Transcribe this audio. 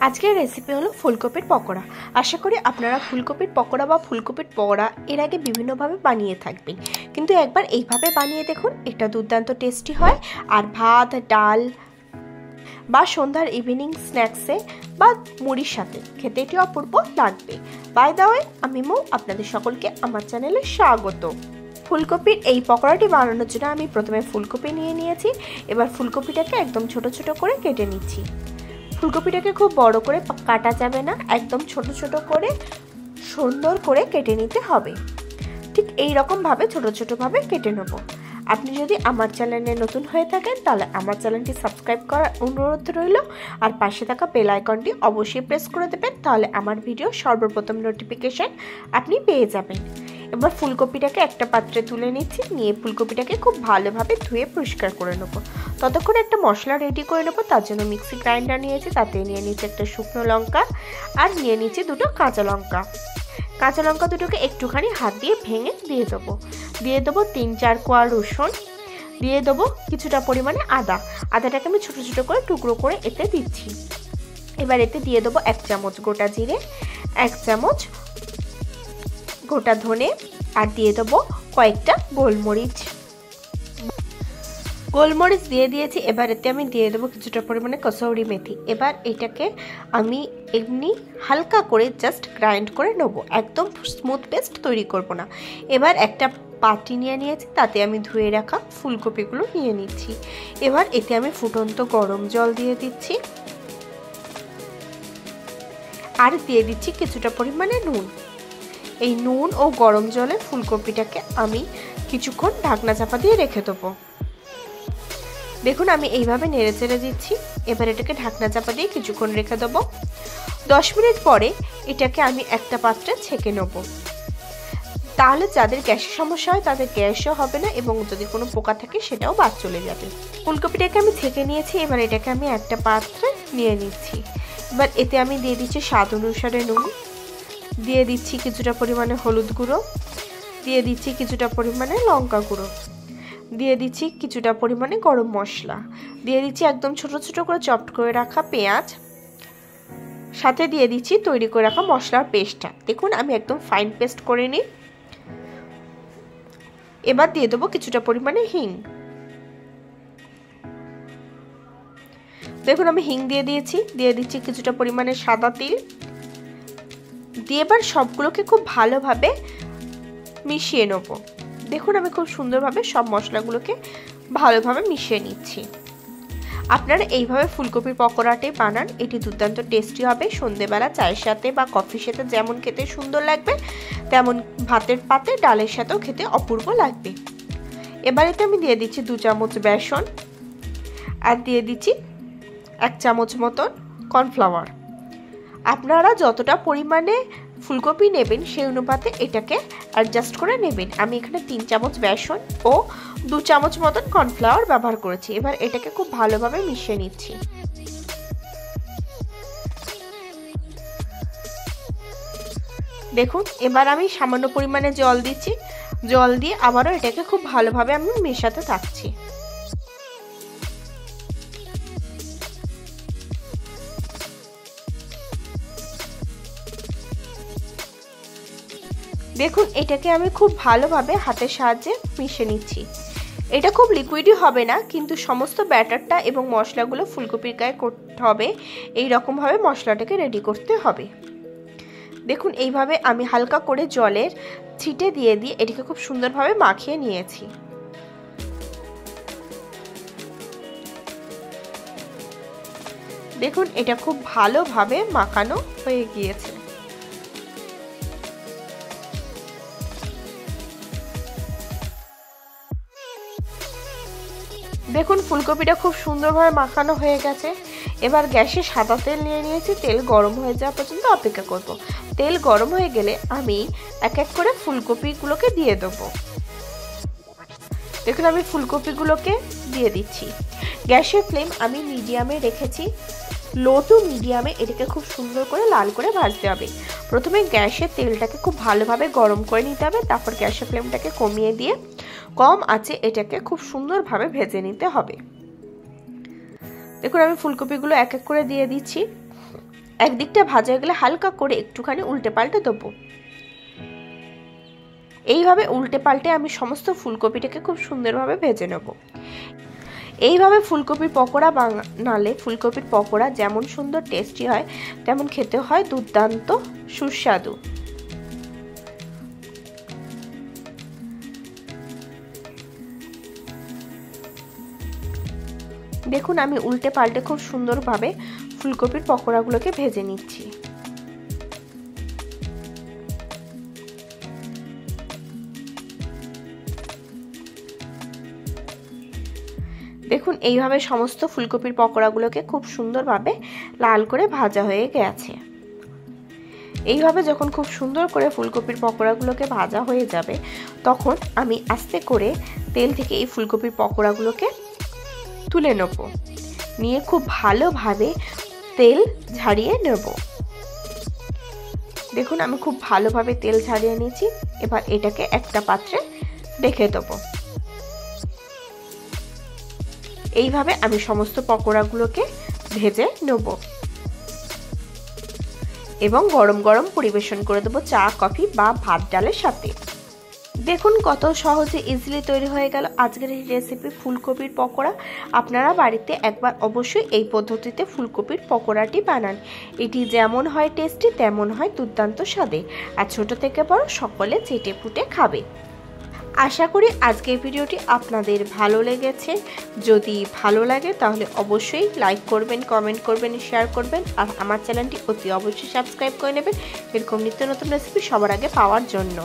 আজকের রেসিপি হলো ফুলকপির পকোড়া। আশা করি আপনারা ফুলকপির পকোড়া বা ফুলকপির বড়া এর আগে বিভিন্নভাবে বানিয়ে থাকবেন, কিন্তু একবার এইভাবে বানিয়ে দেখুন, এটা দুর্দান্ত টেস্টি হয়। আর ভাত, ডাল বা সন্ধ্যার ইভিনিং স্ন্যাক্সে বা মুড়ির সাথে খেতে এটি অপূর্ব লাগবে। বাই দ্য ওয়ে, আমি মৌ, আপনাদের সকলকে আমার চ্যানেলে স্বাগত। ফুলকপির এই পকোড়াটি বানানোর জন্য আমি প্রথমে ফুলকপি নিয়ে নিয়েছি। এবার ফুলকপিটাকে একদম ছোট ছোট করে কেটে নিচ্ছি। ফুলকপিটাকে খুব বড় করে কাটা যাবে না, একদম ছোট ছোট করে সুন্দর করে কেটে নিতে হবে। ঠিক এই রকমভাবে ছোট ছোটভাবে কেটে নেব। আপনি যদি আমার চ্যানেলে নতুন হয়ে থাকেন তাহলে আমার চ্যানেলটি সাবস্ক্রাইব করার অনুরোধ রইল, আর পাশে থাকা বেল আইকনটি অবশ্যই প্রেস করে দেবেন, তাহলে আমার ভিডিও সর্বপ্রথম নোটিফিকেশন আপনি পেয়ে যাবেন। এবার ফুলকপিটাকে একটা পাত্রে তুলে নিচ্ছি, নিয়ে ফুলকপিটাকে খুব ভালোভাবে ধুয়ে পরিষ্কার করে নেবো। ততক্ষণ একটা মশলা রেডি করে নেবো। তার জন্য মিক্সি গ্রাইন্ডার নিয়েছি, তাতে নিয়ে নিচ্ছি একটা শুকনো লঙ্কা, আর নিয়ে নিচ্ছি দুটো কাঁচা লঙ্কা। কাঁচা লঙ্কা দুটোকে একটুখানি হাত দিয়ে ভেঙে দিয়ে দেবো 3-4 কোয়া রসুন, দিয়ে দেবো কিছুটা পরিমাণে আদা। আদাটাকে আমি ছোটো ছোটো করে টুকরো করে এতে দিচ্ছি। এবার এতে দিয়ে দেবো 1 চামচ গোটা জিরে, 1 চামচ গোটা ধনে, আর দিয়ে দেবো কয়েকটা গোলমরিচ দিয়ে দিয়েছি। এবার এতে আমি দিয়ে দেবো কিছুটা পরিমাণে কসৌরি মেথি। এবার এটাকে আমি এমনি হালকা করে জাস্ট গ্রাইন্ড করে নেবো, একদম স্মুথ পেস্ট তৈরি করব না। এবার একটা পাটি নিয়েছি, তাতে আমি ধুয়ে রাখা ফুলকপিগুলো নিয়ে নিচ্ছি। এবার এতে আমি ফুটন্ত গরম জল দিয়ে দিচ্ছি, আর দিয়ে দিচ্ছি কিছুটা পরিমাণে নুন। এই নুন ও গরম জলে ফুলকপিটাকে আমি কিছুক্ষণ ঢাকনা চাপা দিয়ে রেখে দেবো। দেখুন আমি এইভাবে নেড়ে চেড়ে দিচ্ছি। এবার এটাকে ঢাকনা চাপা দিয়ে কিছুক্ষণ রেখে দেবো। 10 মিনিট পরে এটাকে আমি একটা পাত্রে ছেঁকে নেবো, তাহলে যাদের গ্যাসের সমস্যা হয় তাদের গ্যাসও হবে না, এবং যদি কোনো পোকা থাকে সেটাও বাদ চলে যাবে। ফুলকপিটাকে আমি ছেঁকে নিয়েছি। এবার এটাকে আমি একটা পাত্রে নিয়ে নিচ্ছি। এবার এতে আমি দিয়ে দিচ্ছি স্বাদ অনুসারে নুন, দিয়ে দিচ্ছি কিছুটা পরিমাণে হলুদ গুঁড়ো, দিয়ে দিচ্ছি কিছুটা পরিমাণে লঙ্কা গুঁড়ো, দিয়ে দিচ্ছি কিছুটা পরিমাণে গরম মশলা, দিয়ে দিচ্ছি একদম ছোট ছোট করে চপড করে রাখা পেঁয়াজ, সাথে দিয়ে দিচ্ছি তৈরি করে রাখা মশলার পেস্টটা। দেখুন আমি একদম ফাইন পেস্ট করে নিই। এবার দিয়ে দেবো কিছুটা পরিমাণে হিং। দেখুন আমি হিং দিয়ে দিয়েছি। দিয়ে দিচ্ছি কিছুটা পরিমাণে সাদা তিল দিয়ে এবার সবগুলোকে খুব ভালোভাবে মিশিয়ে নেব। দেখুন আমি খুব সুন্দরভাবে সব মশলাগুলোকে ভালোভাবে মিশিয়ে নিচ্ছি। আপনারা এইভাবে ফুলকপির পকোড়াটি বানান, এটি দুর্দান্ত টেস্টি হবে। সন্ধেবেলা চায়ের সাথে বা কফির সাথে যেমন খেতে সুন্দর লাগবে, তেমন ভাতের পাতে ডালের সাথেও খেতে অপূর্ব লাগবে। এবার এতে আমি দিয়ে দিচ্ছি 2 চামচ বেসন, আর দিয়ে দিচ্ছি 1 চামচ মতন কর্নফ্লাওয়ার। আপনারা যতটা পরিমাণে ফুলকপি নেবেন সেই অনুপাতে এটাকে অ্যাডজাস্ট করে নেবেন। আমি এখানে 3 চামচ বেসন ও 2 চামচ মতন কর্নফ্লাওয়ার ব্যবহার করেছি। এবার এটাকে খুব ভালোভাবে মিশিয়ে নিচ্ছি। দেখুন এবার আমি সামান্য পরিমাণে জল দিচ্ছি। জল দিয়ে আবারও এটাকে খুব ভালোভাবে আমি মেশাতে থাকছি। দেখুন এটাকে আমি খুব ভালোভাবে হাতের সাহায্যে মিশিয়ে নিচ্ছি। এটা খুব লিকুইডই হবে না, কিন্তু সমস্ত ব্যাটারটা এবং মশলাগুলো ফুলকপির গায়ে করতে হবে। এই রকমভাবে মশলাটাকে রেডি করতে হবে। দেখুন এইভাবে আমি হালকা করে জলের ছিটে দিয়ে এটাকে খুব সুন্দরভাবে মাখিয়ে নিয়েছি। দেখুন এটা খুব ভালোভাবে মাখানো হয়ে গিয়েছে। দেখুন ফুলকপিটা খুব সুন্দরভাবে মাখানো হয়ে গেছে। এবার গ্যাসে সাদা তেল নিয়ে নিয়েছি। তেল গরম হয়ে যাওয়া পর্যন্ত অপেক্ষা করব। তেল গরম হয়ে গেলে আমি এক এক করে ফুলকপিগুলোকে দিয়ে দেবো। দেখুন আমি ফুলকপিগুলোকে দিয়ে দিচ্ছি। গ্যাসের ফ্লেম আমি মিডিয়ামে রেখেছি। লো টু মিডিয়ামে এটাকে খুব সুন্দর করে লাল করে ভাজতে হবে। প্রথমে গ্যাসের তেলটাকে খুব ভালোভাবে গরম করে নিতে হবে, তারপর গ্যাসের ফ্লেমটাকে কমিয়ে দিয়ে কম আঁচে এটাকে খুব সুন্দরভাবে ভেজে নিতে হবে। দেখুন আমি ফুলকপিগুলো এক এক করে দিয়ে দিচ্ছি। একদিকটা ভাজা হয়ে গেলে হালকা করে একটুখানি উল্টে পাল্টে দেবো। এইভাবে উল্টে পাল্টে আমি সমস্ত ফুলকপিটাকে খুব সুন্দরভাবে ভেজে নেব। এইভাবে ফুলকপির পকোড়া বানালে ফুলকপির পকোড়া যেমন সুন্দর টেস্টি হয় তেমন খেতে হয় দুর্দান্ত সুস্বাদু। দেখুন আমি উল্টে পাল্টে খুব সুন্দরভাবে ফুলকপির পকোড়াগুলোকে ভেজে নিচ্ছি। দেখুন এইভাবে সমস্ত ফুলকপির পকোড়াগুলোকে খুব সুন্দরভাবে লাল করে ভাজা হয়ে গেছে। এইভাবে যখন খুব সুন্দর করে ফুলকপির পকোড়াগুলোকে ভাজা হয়ে যাবে তখন আমি আস্তে করে তেল থেকে এই ফুলকপির পকোড়াগুলোকে তুলে নেব। নিয়ে খুব ভালোভাবে তেল ঝারিয়ে নেব। দেখুন আমি খুব ভালোভাবে তেল ঝারিয়ে নিয়েছি। এবার এটাকে একটা পাত্রে রেখে দেবো। এইভাবে আমি সমস্ত পকোড়াগুলোকে ভেজে নেব এবং গরম গরম পরিবেশন করে দেবো চা, কফি বা ভাত ডালের সাথে। দেখুন কত সহজে ইজিলি তৈরি হয়ে গেল আজকের এই রেসিপি ফুলকপির পকোড়া। আপনারা বাড়িতে একবার অবশ্যই এই পদ্ধতিতে ফুলকপির পকোড়াটি বানান। এটি যেমন হয় টেস্টি তেমন হয় দুর্দান্ত স্বাদে। আর ছোট থেকে বড় সকলে চেটে পুটে খাবে। আশা করি আজকের ভিডিওটি আপনাদের ভালো লেগেছে। যদি ভালো লাগে তাহলে অবশ্যই লাইক করবেন, কমেন্ট করবেন, শেয়ার করবেন আর আমার চ্যানেলটি অতি অবশ্যই সাবস্ক্রাইব করে নেবেন এরকম নিত্য নতুন রেসিপি সবার আগে পাওয়ার জন্য।